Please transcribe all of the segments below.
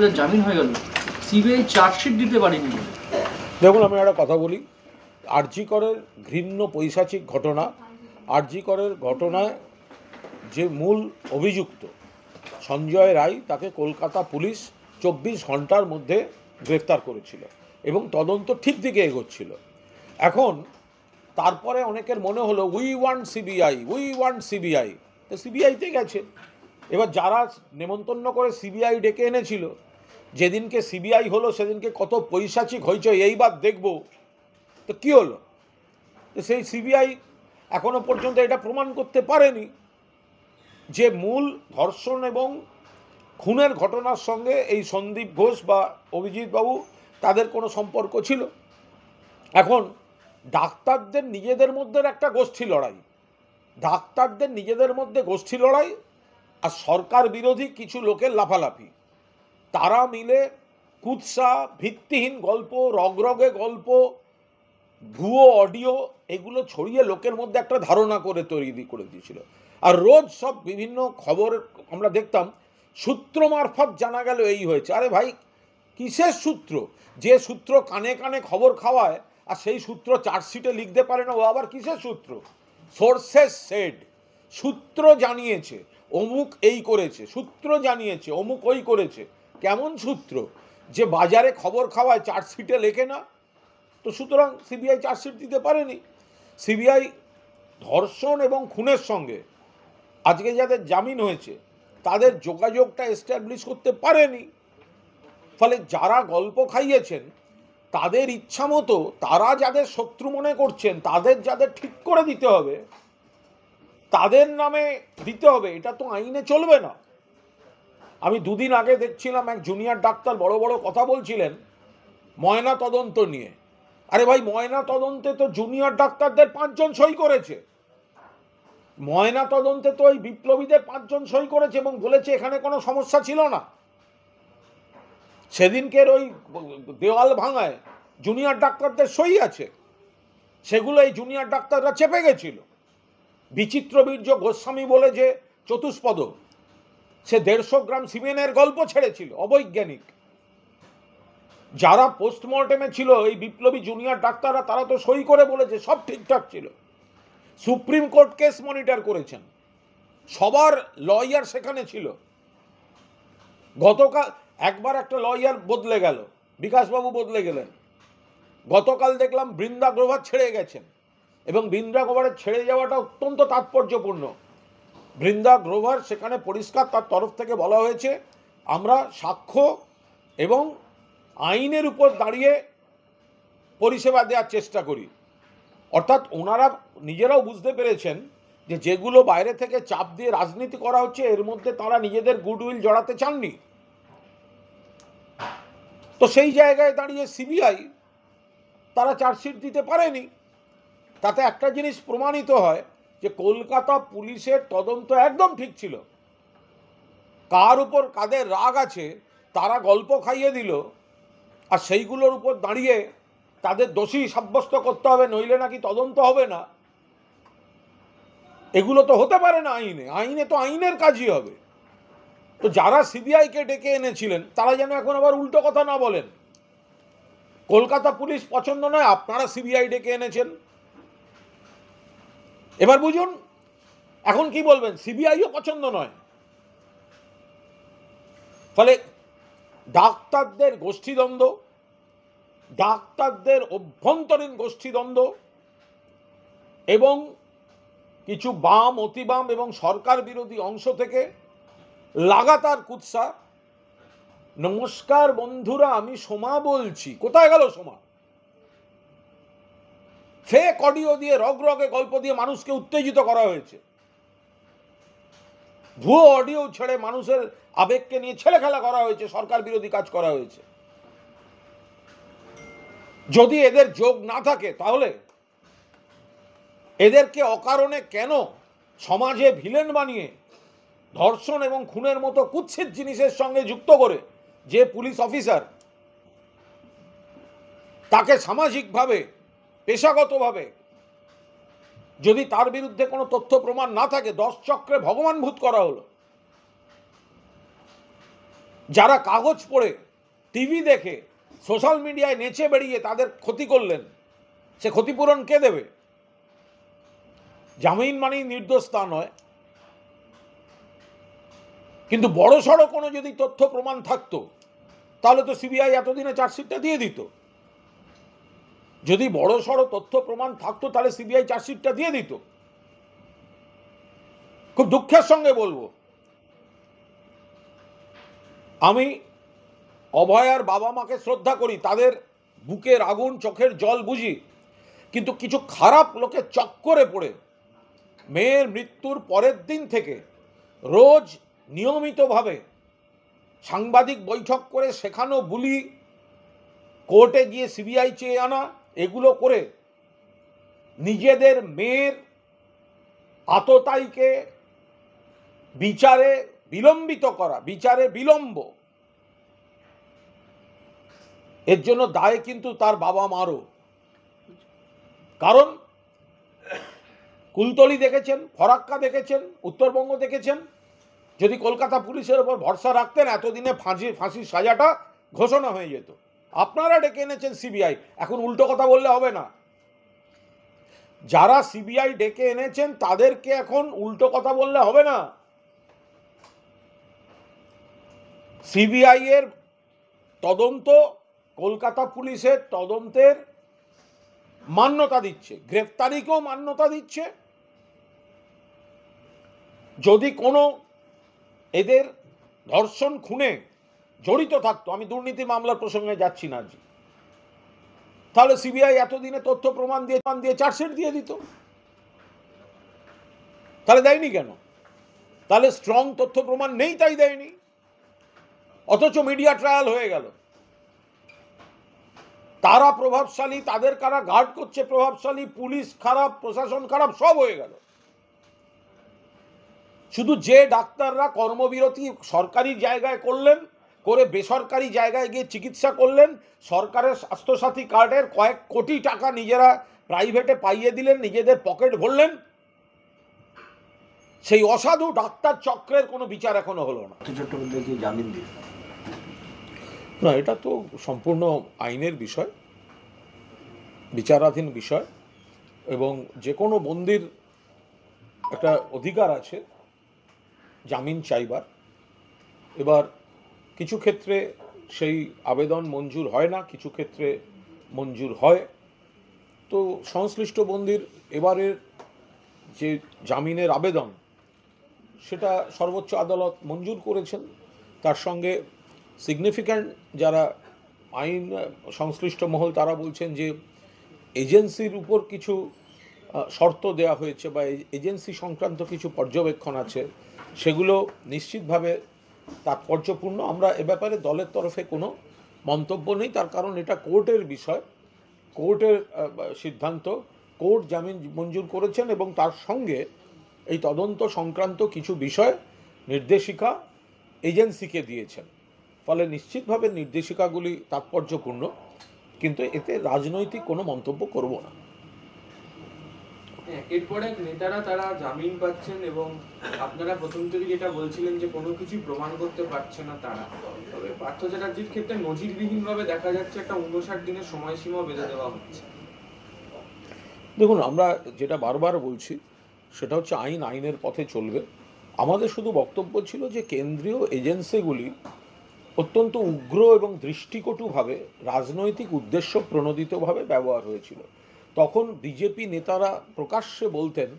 আসামিদের জামিন হয়ে গেল, সিবিআই চার্জশিট দিতে পারেনি। দেখুন, আমি একটা কথা বলি। আরজি করের ঘৃণ্য পৈশাচিক ঘটনা, আরজি করের ঘটনায় যে মূল অভিযুক্ত সঞ্জয় রায়, তাকে কলকাতা পুলিশ 24 ঘন্টার মধ্যে গ্রেফতার করেছিল এবং তদন্ত ঠিক দিকে এগোচ্ছিল। এখন তারপরে অনেকের মনে হলো উই ওয়ান্ট সিবিআই, তো সিবিআইতে গেছে। এবার যারা নেমন্তন্ন করে সিবিআই ডেকে এনেছিল, যেদিনকে সিবিআই হলো সেদিনকে কত পৈশাচিক হইচই, এইবার দেখব। তো কী হলো? তো সেই সিবিআই এখনো পর্যন্ত এটা প্রমাণ করতে পারেনি যে মূল ধর্ষণ এবং খুনের ঘটনার সঙ্গে এই সন্দীপ ঘোষ বা অভিজিৎ বাবু তাদের কোনো সম্পর্ক ছিল। এখন ডাক্তারদের নিজেদের মধ্যে একটা গোষ্ঠী লড়াই, ডাক্তারদের নিজেদের মধ্যে গোষ্ঠী লড়াই আর সরকার বিরোধী কিছু লোকের লাফালাফি, তারা মিলে কুৎসা, ভিত্তিহীন গল্প, রগরগে গল্প, ভুয়ো অডিও, এগুলো ছড়িয়ে লোকের মধ্যে একটা ধারণা তৈরি করে দিয়েছিল। আর রোজ সব বিভিন্ন খবর আমরা দেখতাম, সূত্র মারফত জানা গেল এই হয়েছে। আরে ভাই, কিসের সূত্র? যে সূত্র কানে কানে খবর খাওয়ায় আর সেই সূত্র চার্জশিটে লিখতে পারে না, ও আবার কিসের সূত্র? সোর্সেস সেড, সূত্র জানিয়েছে অমুক এই করেছে, সূত্র জানিয়েছে অমুক ওই করেছে। কেমন সূত্র? যে বাজারে খবর খাওয়ায়, চার্জশিটে লেখে না। তো সুতরাং সিবিআই চার্জশিট দিতে পারেনি। সিবিআই ধর্ষণ এবং খুনের সঙ্গে আজকে যাদের জামিন হয়েছে তাদের যোগাযোগটা এস্টাবলিশ করতে পারেনি। ফলে যারা গল্প খাইয়েছেন তাদের ইচ্ছা মতো, তারা যাদের শত্রু মনে করছেন, তাদের যাদের ঠিক করে দিতে হবে, তাদের নামে দিতে হবে, এটা তো আইনে চলবে না। আমি দুদিন আগে দেখছিলাম এক জুনিয়র ডাক্তার বড় বড় কথা বলছিলেন ময়না তদন্ত নিয়ে। আরে ভাই, ময়না তদন্তে তো জুনিয়র ডাক্তারদের 5 জন সই করেছে। ময়না তদন্তে তো ওই বিপ্লবীদের 5 জন সই করেছে এবং বলেছে এখানে কোনো সমস্যা ছিল না। সেদিনকের ওই দেওয়াল ভাঙায় জুনিয়র ডাক্তারদের সই আছে, সেগুলো এই জুনিয়র ডাক্তাররা চেপে গেছিল। বিচিত্রবীর্য গোস্বামী বলে যে চতুষ্পদ, সে 150 গ্রাম সিমেনের গল্প ছেড়েছিল, অবৈজ্ঞানিক। যারা পোস্টমর্টেমে ছিল এই বিপ্লবী জুনিয়র ডাক্তাররা, তারা তো সই করে বলেছে সব ঠিকঠাক ছিল। সুপ্রিম কোর্ট কেস মনিটর করেছেন, সবার লয়ার সেখানে ছিল। গতকাল একবার একটা লয়ার বদলে গেল, বিকাশবাবু বদলে গেলেন। গতকাল দেখলাম বৃন্দা গ্রোভার ছেড়ে গেছেন এবং বৃন্দা গ্রোভারের ছেড়ে যাওয়াটা অত্যন্ত তাৎপর্যপূর্ণ। বৃন্দা গ্রোভার সেখানে পরিষ্কার তার তরফ থেকে বলা হয়েছে, আমরা সাক্ষ্য এবং আইনের উপর দাঁড়িয়ে পরিষেবা দেওয়ার চেষ্টা করি। অর্থাৎ ওনারা নিজেরাও বুঝতে পেরেছেন যে যেগুলো বাইরে থেকে চাপ দিয়ে রাজনীতি করা হচ্ছে, এর মধ্যে তারা নিজেদের গুডউইল জড়াতে চাননি। তো সেই জায়গায় দাঁড়িয়ে সিবিআই তারা চার্জশিট দিতে পারেনি। তাতে একটা জিনিস প্রমাণিত হয় যে কলকাতা পুলিশের তদন্ত একদম ঠিক ছিল। কার উপর কাদের রাগ আছে তারা গল্প খাইয়ে দিল, আর সেইগুলোর উপর দাঁড়িয়ে তাদের দোষী সাব্যস্ত করতে হবে, নইলে নাকি তদন্ত হবে না। এগুলো তো হতে পারে না আইনে। আইনে তো আইনের কাজই হবে। তো যারা সিবিআইকে ডেকে এনেছিলেন তারা যেন এখন আবার উল্টো কথা না বলেন, কলকাতা পুলিশ পছন্দ নয়, আপনারা সিবিআই ডেকে এনেছেন। এবার বুঝুন এখন কি বলবেন, সিবিআইও পছন্দ নয়। ফলে ডাক্তারদের গোষ্ঠীদ্বন্দ্ব, ডাক্তারদের অভ্যন্তরীণ গোষ্ঠীদ্বন্দ্ব এবং কিছু বাম, অতিবাম এবং সরকার বিরোধী অংশ থেকে লাগাতার কুৎসা। নমস্কার বন্ধুরা, আমি সোমা বলছি। কোথায় গেল সোমা? ফেক অডিও দিয়ে, রগরগে গল্প দিয়ে মানুষকে উত্তেজিত করা হয়েছে। ভুয়ো অডিও ছেড়ে মানুষের আবেগকে নিয়ে ছেলে খেলা করা হয়েছে, সরকার বিরোধী কাজ করা হয়েছে। যদি এদের যোগ না থাকে তাহলে এদেরকে অকারণে কেন সমাজে ভিলেন বানিয়ে ধর্ষণ এবং খুনের মতো কুৎসিত জিনিসের সঙ্গে যুক্ত করে যে পুলিশ অফিসার, তাকে সামাজিকভাবে, পেশাগতভাবে যদি তার বিরুদ্ধে কোনো তথ্য প্রমাণ না থাকে, 10 চক্রে ভগবান ভূত করা হলো। যারা কাগজ পড়ে টিভি দেখে সোশ্যাল মিডিয়ায় নেচে বেরিয়ে তাদের ক্ষতি করলেন, সে ক্ষতিপূরণ কে দেবে? জামিন মানেই নির্দোষ তা নয়, কিন্তু বড় সড়ো কোনো যদি তথ্য প্রমাণ থাকতো তাহলে তো সিবিআই এতদিনে চার্জশিটটা দিয়ে দিত। যদি বড় সড়ো তথ্য প্রমাণ থাকতো তাহলে সিবিআই চার্জশিটটা দিয়ে দিত। খুব দুঃখের সঙ্গে বলবো, আমি অভয়ার বাবা মাকে শ্রদ্ধা করি, তাদের বুকের আগুন চোখের জল বুঝি, কিন্তু কিছু খারাপ লোকের চক্করে পড়ে মেয়ের মৃত্যুর পরের দিন থেকে রোজ নিয়মিতভাবে সাংবাদিক বৈঠক করে শেখানো বুলি, কোর্টে গিয়ে সিবিআই চেয়ে আনা, এগুলো করে নিজেদের মেয়ের আততায়ীকে বিচারে বিলম্বিত করা, বিচারে বিলম্ব, এর জন্য দায় কিন্তু তার বাবা মারও। কারণ কুলতলি দেখেছেন, ফরাক্কা দেখেছেন, উত্তরবঙ্গ দেখেছেন। যদি কলকাতা পুলিশের ওপর ভরসা রাখতেন এতদিনে ফাঁসির সাজাটা ঘোষণা হয়ে যেত। আপনারা ডেকে এনেছেন সিবিআই, এখন উল্টো কথা বললে হবে না। যারা সিবিআই ডেকে এনেছেন তাদেরকে এখন উল্টো কথা বললে হবে না। সিবিআই এর তদন্ত কলকাতা পুলিশের তদন্তের মান্যতা দিচ্ছে, গ্রেফতারিকেও মান্যতা দিচ্ছে। যদি কোনো এদের ধর্ষণ খুনে জড়িত থাকতো, আমি দুর্নীতি মামলার প্রসঙ্গে যাচ্ছি না আজ, তাহলে সিবিআই এতদিনে তথ্য প্রমাণ দিয়ে চার্জশিট দিয়ে দিত। তাহলে দেয়নি কেন? তাহলে স্ট্রং তথ্য প্রমাণ নেই তাই দেয়নি, অথচ মিডিয়া ট্রায়াল হয়ে গেল। তারা প্রভাবশালী, তাদের কারা গার্ড করছে প্রভাবশালী, পুলিশ খারাপ, প্রশাসন খারাপ, সব হয়ে গেল। শুধু যে ডাক্তাররা কর্মবিরতি সরকারি জায়গায় করলেন, করে বেসরকারি জায়গায় গিয়ে চিকিৎসা করলেন, সরকারের স্বাস্থ্যসাথী কার্ডের কয়েক কোটি টাকা নিজেরা প্রাইভেটে পাইয়ে দিলেন, নিজেদের পকেট ভরলেন, সেই অসাধু ডাক্তার চক্রের কোনো বিচার এখনো হলো না। চট্টোপাধ্যায়কে জামিন দিয়ে না, এটা তো সম্পূর্ণ আইনের বিষয়, বিচারাধীন বিষয়, এবং যে কোনো বন্দির একটা অধিকার আছে জামিন চাইবার। এবার কিছু ক্ষেত্রে সেই আবেদন মঞ্জুর হয় না, কিছু ক্ষেত্রে মঞ্জুর হয়। তো সংশ্লিষ্ট বন্দির এবারের যে জামিনের আবেদন সেটা সর্বোচ্চ আদালত মঞ্জুর করেছেন। তার সঙ্গে সিগনিফিক্যান্ট যারা আইন সংশ্লিষ্ট মহল তারা বলছেন যে এজেন্সির উপর কিছু শর্ত দেওয়া হয়েছে বা এজেন্সি সংক্রান্ত কিছু পর্যবেক্ষণ আছে, সেগুলো নিশ্চিতভাবে তাৎপর্যপূর্ণ। আমরা এ ব্যাপারে দলের তরফে কোনো মন্তব্য নেই, তার কারণ এটা কোর্টের বিষয়, কোর্টের সিদ্ধান্ত। কোর্ট জামিন মঞ্জুর করেছেন এবং তার সঙ্গে এই তদন্ত সংক্রান্ত কিছু বিষয় নির্দেশিকা এজেন্সিকে দিয়েছেন। ফলে নিশ্চিতভাবে নির্দেশিকাগুলি তাৎপর্যপূর্ণ, কিন্তু এতে রাজনৈতিক কোনো মন্তব্য করব না। এরপরে নেতারা তারা জামিন পাচ্ছেন এবং আপনারা প্রথম থেকে যেটা বলছিলেন যে কোনো কিছু প্রমাণ করতে পারছে না তারা, তবে পার্থ চ্যাটার্জির ক্ষেত্রে নজিরবিহীনভাবে দেখা যাচ্ছে একটা 59 দিনের সময়সীমা বেঁধে দেওয়া হচ্ছে। দেখুন, আমরা যেটা বারবার বলছি সেটা হচ্ছে আইনের পথে চলবে। আমাদের শুধু বক্তব্য ছিল যে কেন্দ্রীয় এজেন্সিগুলি অত্যন্ত উগ্র এবং দৃষ্টিকটুভাবে রাজনৈতিক উদ্দেশ্য প্রণোদিতভাবে ব্যবহার হয়েছিল। তখন বিজেপি নেতারা প্রকাশ্যে বলতেন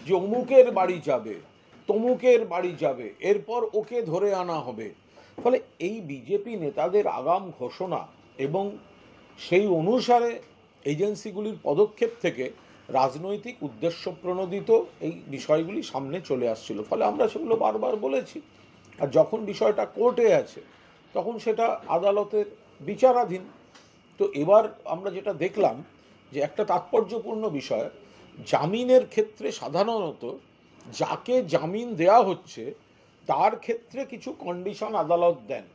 যে অমুকের বাড়ি যাবে, তমুকের বাড়ি যাবে, এরপর ওকে ধরে আনা হবে। ফলে এই বিজেপি নেতাদের আগাম ঘোষণা এবং সেই অনুসারে এজেন্সিগুলির পদক্ষেপ থেকে রাজনৈতিক উদ্দেশ্য প্রণোদিত এই বিষয়গুলি সামনে চলে আসছিল। ফলে আমরা সেগুলো বারবার বলেছি। আর যখন বিষয়টা কোর্টে আছে তখন সেটা আদালতের বিচারাধীন। তো এবার আমরা যেটা দেখলাম যে একটা তাৎপর্যপূর্ণ বিষয়, জামিনের ক্ষেত্রে সাধারণত যাকে জামিন দেয়া হচ্ছে তার ক্ষেত্রে কিছু কন্ডিশন আদালত দেন,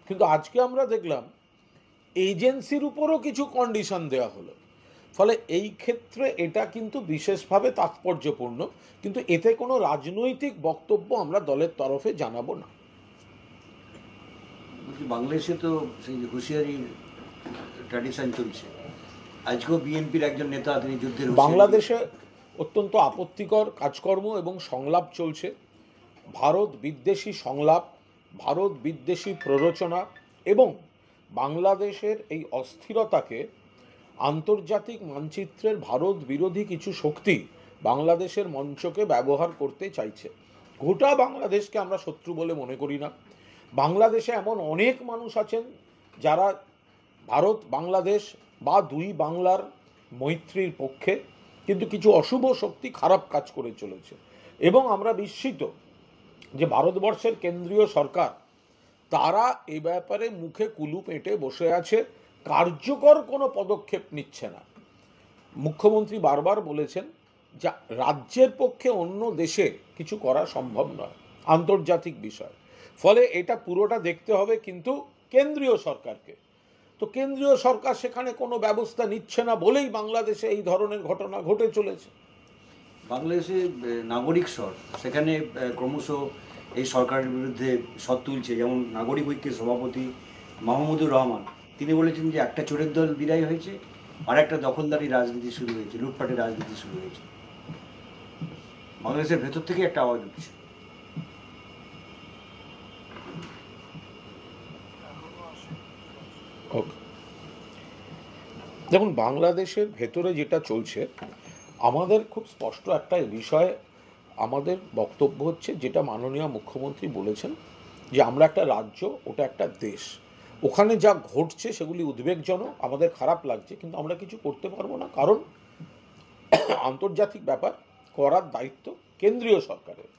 কিন্তু আজকে আমরা দেখলাম এজেন্সির উপরও কিছু কন্ডিশন দেওয়া হলো। ফলে এই ক্ষেত্রে এটা কিন্তু বিশেষভাবে তাৎপর্যপূর্ণ, কিন্তু এতে কোনো রাজনৈতিক বক্তব্য আমরা দলের তরফে জানাবো না। বাংলাদেশে তো সেই হুঁশিয়ারির ট্র্যাডিশন চলছে। আজকেও বিএনপির একজন নেতা তিনি যুদ্ধের বাংলাদেশে অত্যন্ত আপত্তিকর কাজকর্ম এবং সংলাপ চলছে। ভারত বিদ্বেষী সংলাপ, ভারত বিদ্বেষী প্ররোচনা এবং বাংলাদেশের এই অস্থিরতাকে আন্তর্জাতিক মানচিত্রের ভারত বিরোধী কিছু শক্তি বাংলাদেশের মঞ্চকে ব্যবহার করতে চাইছে। গোটা বাংলাদেশকে আমরা শত্রু বলে মনে করি না। বাংলাদেশে এমন অনেক মানুষ আছেন যারা ভারত বাংলাদেশ বা দুই বাংলার মৈত্রীর পক্ষে, কিন্তু কিছু অশুভ শক্তি খারাপ কাজ করে চলেছে এবং আমরা বিস্মিত যে ভারতবর্ষের কেন্দ্রীয় সরকার তারা এ ব্যাপারে মুখে কুলু পেটে বসে আছে, কার্যকর কোনো পদক্ষেপ নিচ্ছে না। মুখ্যমন্ত্রী বারবার বলেছেন যে রাজ্যের পক্ষে অন্য দেশে কিছু করা সম্ভব নয়, আন্তর্জাতিক বিষয়। ফলে এটা পুরোটা দেখতে হবে কিন্তু কেন্দ্রীয় সরকারকে। তো কেন্দ্রীয় সরকার সেখানে কোনো ব্যবস্থা নিচ্ছে না বলেই বাংলাদেশে এই ধরনের ঘটনা ঘটে চলেছে। বাংলাদেশে নাগরিক স্বর, সেখানে ক্রমশ এই সরকারের বিরুদ্ধে স্বর তুলছে। যেমন নাগরিক ঐক্যের সভাপতি মাহমুদুর রহমান, তিনি বলেছেন যে একটা চোরের দল বিদায় হয়েছে, আর একটা দখলদারি রাজনীতি শুরু হয়েছে, লুটপাটের রাজনীতি শুরু হয়েছে। বাংলাদেশের ভেতর থেকে একটা আওয়াজ উঠছে। দেখুন, বাংলাদেশের ভেতরে যেটা চলছে, আমাদের খুব স্পষ্ট একটা বিষয়ে আমাদের বক্তব্য হচ্ছে, যেটা মাননীয় মুখ্যমন্ত্রী বলেছেন যে আমরা একটা রাজ্য, ওটা একটা দেশ। ওখানে যা ঘটছে সেগুলি উদ্বেগজনক, আমাদের খারাপ লাগছে, কিন্তু আমরা কিছু করতে পারবো না, কারণ আন্তর্জাতিক ব্যাপার করার দায়িত্ব কেন্দ্রীয় সরকারের।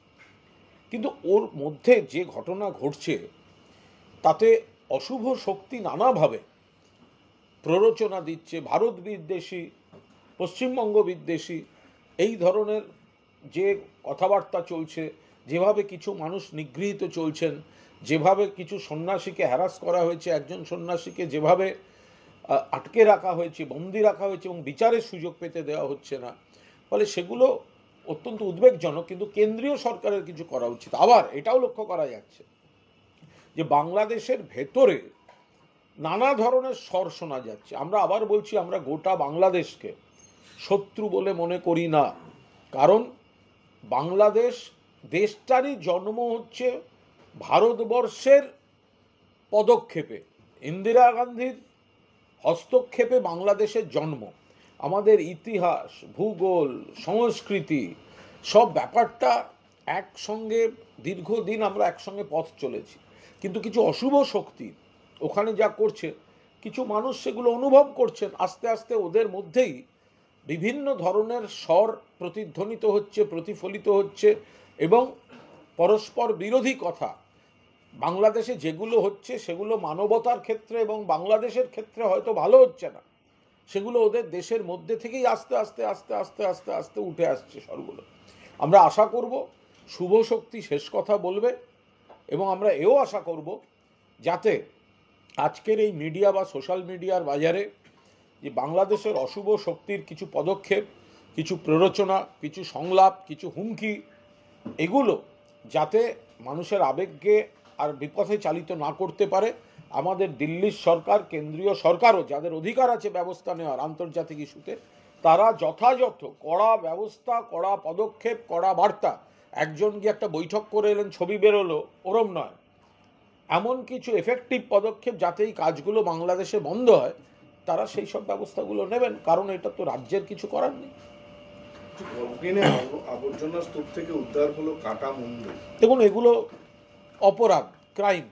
কিন্তু ওর মধ্যে যে ঘটনা ঘটছে তাতে অশুভ শক্তি নানাভাবে প্ররোচনা দিচ্ছে, ভারত বিদ্বেষী, পশ্চিমবঙ্গ বিদ্বেষী এই ধরনের যে কথাবার্তা চলছে, যেভাবে কিছু মানুষ নিগৃহীত চলছেন, যেভাবে কিছু সন্ন্যাসীকে হ্যারাস করা হয়েছে, একজন সন্ন্যাসীকে যেভাবে আটকে রাখা হয়েছে, বন্দি রাখা হয়েছে এবং বিচারের সুযোগ পেতে দেওয়া হচ্ছে না, ফলে সেগুলো অত্যন্ত উদ্বেগজনক। কিন্তু কেন্দ্রীয় সরকারের কিছু করা উচিত। আবার এটাও লক্ষ্য করা যাচ্ছে যে বাংলাদেশের ভেতরে নানা ধরনের স্বর শোনা যাচ্ছে। আমরা আবার বলছি, আমরা গোটা বাংলাদেশকে শত্রু বলে মনে করি না, কারণ বাংলাদেশ দেশটারই জন্ম হচ্ছে ভারতবর্ষের পদক্ষেপে, ইন্দিরা গান্ধীর হস্তক্ষেপে বাংলাদেশের জন্ম। আমাদের ইতিহাস, ভূগোল, সংস্কৃতি সব ব্যাপারটা একসঙ্গে দীর্ঘদিন আমরা একসঙ্গে পথ চলেছি, কিন্তু কিছু অশুভ শক্তি ওখানে যা করছে, কিছু মানুষ সেগুলো অনুভব করছেন। আস্তে আস্তে ওদের মধ্যেই বিভিন্ন ধরনের স্বর প্রতিধ্বনিত হচ্ছে, প্রতিফলিত হচ্ছে এবং পরস্পর বিরোধী কথা বাংলাদেশে যেগুলো হচ্ছে সেগুলো মানবতার ক্ষেত্রে এবং বাংলাদেশের ক্ষেত্রে হয়তো ভালো হচ্ছে না, সেগুলো ওদের দেশের মধ্যে থেকেই আস্তে আস্তে আস্তে আস্তে আস্তে আস্তে উঠে আসছে স্বরগুলো। আমরা আশা করব শুভ শক্তি শেষ কথা বলবে এবং আমরা এও আশা করব যাতে আজকের এই মিডিয়া বা সোশ্যাল মিডিয়ার বাজারে যে বাংলাদেশের অশুভ শক্তির কিছু পদক্ষেপ, কিছু প্ররোচনা, কিছু সংলাপ, কিছু হুমকি, এগুলো যাতে মানুষের আবেগকে আর বিপথে চালিত না করতে পারে। আমাদের দিল্লির সরকার, কেন্দ্রীয় সরকারও, যাদের অধিকার আছে ব্যবস্থা নেওয়ার আন্তর্জাতিক ইস্যুতে, তারা যথাযথ কড়া ব্যবস্থা, কড়া পদক্ষেপ, কড়া বার্তা। একজন গিয়ে একটা বৈঠক করে এলেন, ছবি বেরোলো, ওরম নয়, এমন কিছু এফেক্টিভ পদক্ষেপ যাতে এই কাজগুলো বাংলাদেশে বন্ধ হয়, তারা সেই সব ব্যবস্থাগুলো নেবেন, কারণ এটা তো রাজ্যের কিছু করার নেই। আবর্জনা স্তূপ থেকে উদ্ধার হলো কাটা মন্দির। দেখুন, এগুলো অপরাধ, ক্রাইম,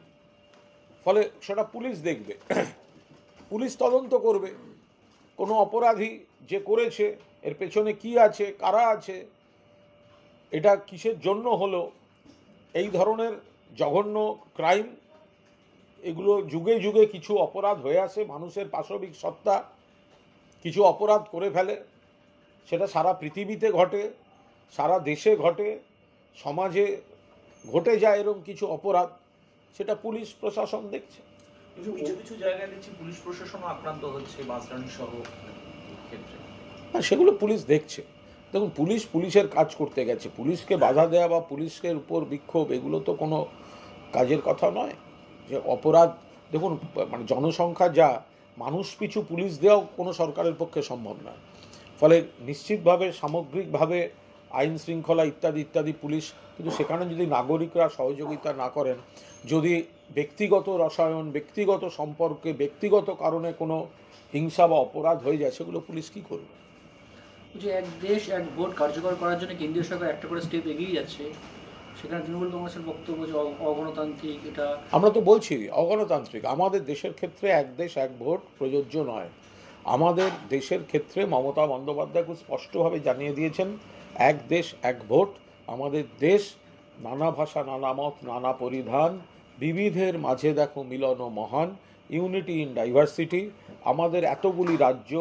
ফলে সেটা পুলিশ দেখবে, পুলিশ তদন্ত করবে। কোনো অপরাধী যে করেছে এর পেছনে কি আছে, কারা আছে, এটা কিসের জন্য হলো, এই ধরনের জঘন্য ক্রাইম, এগুলো যুগে যুগে কিছু অপরাধ হয়ে আসে। মানুষের পাশবিক সত্তা কিছু অপরাধ করে ফেলে, সেটা সারা পৃথিবীতে ঘটে, সারা দেশে ঘটে, সমাজে ঘটে যায় এরকম কিছু অপরাধ, সেটা পুলিশ প্রশাসন দেখছে। কিছু কিছু জায়গায় দেখছি পুলিশ প্রশাসনও আক্রান্ত হচ্ছে, বাসরানি সহ ক্ষেত্রে। হ্যাঁ, সেগুলো পুলিশ দেখছে। দেখুন, পুলিশের কাজ করতে গেছে, পুলিশকে বাধা দেওয়া বা পুলিশের উপর বিক্ষোভ, এগুলো তো কোনো কাজের কথা নয়। যে অপরাধ দেখুন মানে জনসংখ্যা যা, মানুষ পিছু পুলিশ দেওয়াও কোনো সরকারের পক্ষে সম্ভব নয়। ফলে নিশ্চিতভাবে সামগ্রিকভাবে আইন শৃঙ্খলা ইত্যাদি ইত্যাদি পুলিশ, কিন্তু সেখানে যদি নাগরিকরা সহযোগিতা না করেন, যদি ব্যক্তিগত রসায়ন, ব্যক্তিগত সম্পর্কে, ব্যক্তিগত কারণে কোনো হিংসা বা অপরাধ হয়ে যায়, সেগুলো পুলিশ কী করবে? যে এক দেশ এক ভোট কার্যকর করার জন্য কেন্দ্রীয় সরকার একটা করে স্টেপ এগিয়ে যাচ্ছে, সেখানে তৃণমূল কংগ্রেসের বক্তব্য যে অগণতান্ত্রিক, এটা আমরা তো বলছি অগণতান্ত্রিক। আমাদের দেশের ক্ষেত্রে এক দেশ এক ভোট প্রযোজ্য নয়। আমাদের দেশের ক্ষেত্রে মমতা বন্দ্যোপাধ্যায় খুব স্পষ্টভাবে জানিয়ে দিয়েছেন, এক দেশ এক ভোট। আমাদের দেশ নানা ভাষা, নানা মত, নানা পরিধান, বিবিধের মাঝে দেখো মিলন মহান, ইউনিটি ইন ডাইভার্সিটি। আমাদের এতগুলি রাজ্য,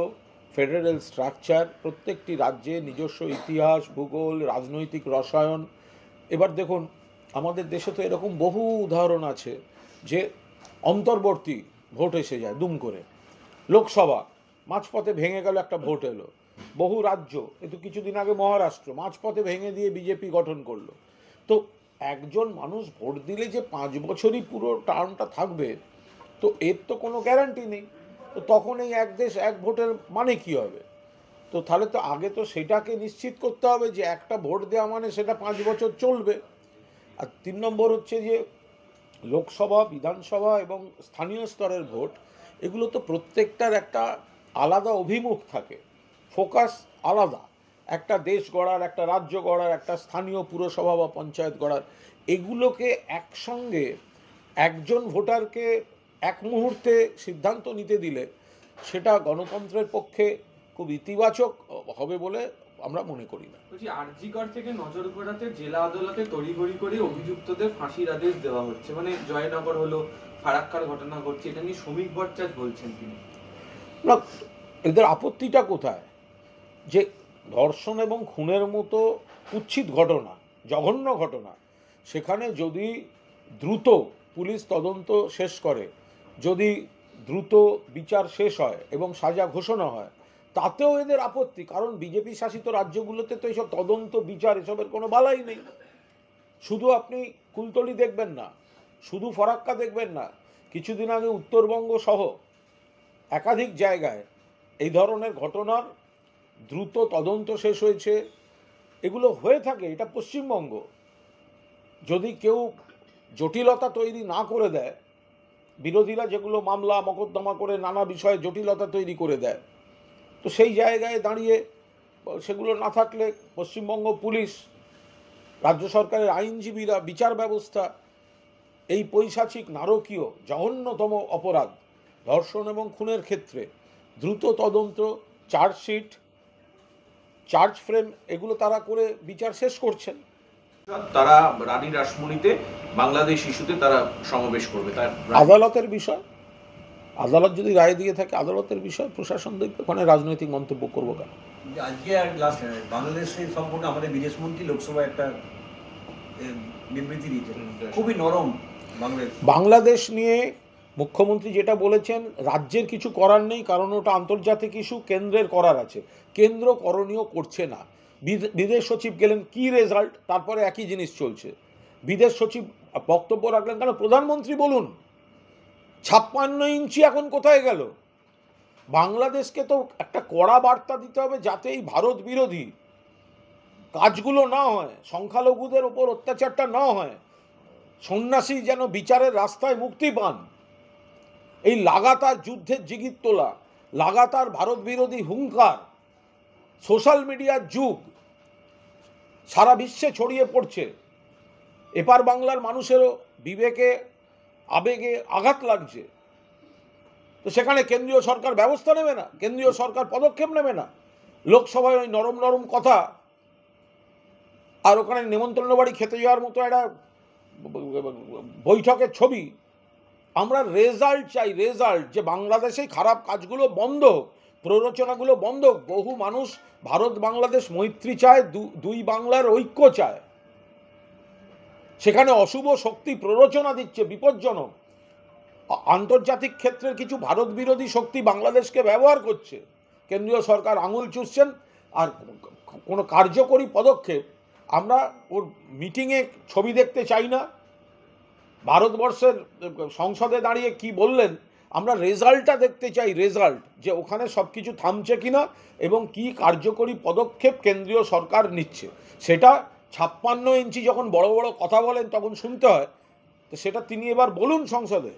ফেডারেল স্ট্রাকচার, প্রত্যেকটি রাজ্যে নিজস্ব ইতিহাস, ভূগোল, রাজনৈতিক রসায়ন। এবার দেখুন আমাদের দেশে তো এরকম বহু উদাহরণ আছে যে অন্তর্বর্তী ভোট এসে যায় দুম করে, লোকসভা মাঝপথে ভেঙে গেল, একটা ভোট এলো। বহু রাজ্য, কিন্তু কিছুদিন আগে মহারাষ্ট্র মাঝপথে ভেঙে দিয়ে বিজেপি গঠন করলো। তো একজন মানুষ ভোট দিলে যে 5 বছরই পুরো টার্মটা থাকবে, তো এর তো কোনো গ্যারান্টি নেই। তো তখন এই এক দেশ এক ভোটের মানে কি হবে? তো তাহলে তো আগে তো সেটাকে নিশ্চিত করতে হবে যে একটা ভোট দেওয়া মানে সেটা 5 বছর চলবে। আর 3 নম্বর হচ্ছে যে লোকসভা, বিধানসভা এবং স্থানীয় স্তরের ভোট, এগুলো তো প্রত্যেকটার একটা আলাদা অভিমুখ থাকে, ফোকাস আলাদা। একটা দেশ গড়ার, একটা রাজ্য গড়ার, একটা স্থানীয় পুরসভা বা পঞ্চায়েত গড়ার, এগুলোকে একসঙ্গে একজন ভোটারকে এক মুহূর্তে সিদ্ধান্ত নিতে দিলে সেটা গণতন্ত্রের পক্ষে খুব ইতিবাচক হবে বলে আমরা মনে করি না। বলছি, আরজিকর থেকে নজর ঘোরাতে জেলা আদালতে তড়িঘড়ি করে অভিযুক্তদের ফাঁসির আদেশ দেওয়া হচ্ছে, মানে জয়নগর হলো, ফারাক্কার ঘটনা ঘটছে, এটা নিয়ে শ্রমিক ভট্টাচার্য বলছেন তিনি। না, এদের আপত্তিটা কোথায়? যে ধর্ষণ এবং খুনের মতো কুৎসিত ঘটনা, জঘন্য ঘটনা, সেখানে যদি দ্রুত পুলিশ তদন্ত শেষ করে, যদি দ্রুত বিচার শেষ হয় এবং সাজা ঘোষণা হয়, তাতেও এদের আপত্তি। কারণ বিজেপি শাসিত রাজ্যগুলোতে তো এইসব তদন্ত, বিচার, এসবের কোনো বালাই নেই। শুধু আপনি কুলতলি দেখবেন না, শুধু ফরাক্কা দেখবেন না, কিছুদিন আগে উত্তরবঙ্গ সহ একাধিক জায়গায় এই ধরনের ঘটনার দ্রুত তদন্ত শেষ হয়েছে। এগুলো হয়ে থাকে, এটা পশ্চিমবঙ্গ। যদি কেউ জটিলতা তৈরি না করে দেয়, বিরোধীরা যেগুলো মামলা মকদ্দমা করে নানা বিষয়ে জটিলতা তৈরি করে দেয়, তো সেই জায়গায় দাঁড়িয়ে সেগুলো না থাকলে পশ্চিমবঙ্গ পুলিশ, রাজ্য সরকারের আইনজীবীরা, বিচার ব্যবস্থা এই পৈশাচিক, নারকীয়, জঘন্যতম অপরাধ ধর্ষণ এবং খুনের ক্ষেত্রে দ্রুত তদন্ত, চার্জশিট, চার্জ ফ্রেম, এগুলো তারা করে বিচার শেষ করছেন। তারা রানী রাসমণিতে বাংলাদেশ ইস্যুতে তারা সমাবেশ করবে, তার আদালতের বিষয়, আদালত যদি রায় দিয়ে থাকে আদালতের বিষয়, প্রশাসন দেখবে, ওখানে রাজনৈতিক মন্তব্য করবো কেন? আজকে আর লাস্ট বাংলাদেশের সম্পর্কে আমাদের বিদেশমন্ত্রী লোকসভায় একটা বিবৃতি দিয়েছেন, খুবই নরম। বাংলাদেশ নিয়ে মুখ্যমন্ত্রী যেটা বলেছেন, রাজ্যের কিছু করার নেই, কারণ ওটা আন্তর্জাতিক ইস্যু, কেন্দ্রের করার আছে। কেন্দ্র করণীয় করছে না। বিদেশ সচিব গেলেন, কি রেজাল্ট? তারপরে একই জিনিস চলছে। বিদেশ সচিব বক্তব্য রাখলেন কেন? প্রধানমন্ত্রী বলুন। 56 ইঞ্চি এখন কোথায় গেল? বাংলাদেশকে তো একটা কড়া বার্তা দিতে হবে, যাতে এই ভারত বিরোধী কাজগুলো না হয়, সংখ্যালঘুদের ওপর অত্যাচারটা না হয়, সন্ন্যাসী যেন বিচারের রাস্তায় মুক্তি পান। এই লাগাতার যুদ্ধের জিগির তোলা, লাগাতার ভারত বিরোধী হুঙ্কার, সোশ্যাল মিডিয়ার যুগ, সারা বিশ্বে ছড়িয়ে পড়ছে। এপার বাংলার মানুষেরও বিবেকে, আবেগে আঘাত লাগছে। তো সেখানে কেন্দ্রীয় সরকার ব্যবস্থা নেবে না, কেন্দ্রীয় সরকার পদক্ষেপ নেবে না। লোকসভায় ওই নরম নরম কথা, আর ওখানে নেমন্তন্ন বাড়ি খেতে যাওয়ার মতো একটা বৈঠকের ছবি। আমরা রেজাল্ট চাই, রেজাল্ট, যে বাংলাদেশে খারাপ কাজগুলো বন্ধ, প্ররোচনাগুলো বন্ধ। বহু মানুষ ভারত বাংলাদেশ মৈত্রী চায়, দুই বাংলার ঐক্য চায়। সেখানে অশুভ শক্তি প্ররোচনা দিচ্ছে, বিপজ্জনক। আন্তর্জাতিক ক্ষেত্রের কিছু ভারত বিরোধী শক্তি বাংলাদেশকে ব্যবহার করছে। কেন্দ্রীয় সরকার আঙুল চুষছেন, আর কোনো কার্যকরী পদক্ষেপ আমরা ওর মিটিংয়ে ছবি দেখতে চাই না। ভারতবর্ষের সংসদে দাঁড়িয়ে কি বললেন, আমরা রেজাল্টটা দেখতে চাই, রেজাল্ট, যে ওখানে সব কিছু থামছে কিনা এবং কি কার্যকরী পদক্ষেপ কেন্দ্রীয় সরকার নিচ্ছে। সেটা 56 ইঞ্চি যখন বড় বড় কথা বলেন তখন শুনতে হয়, তো সেটা তিনি এবার বলুন সংসদে।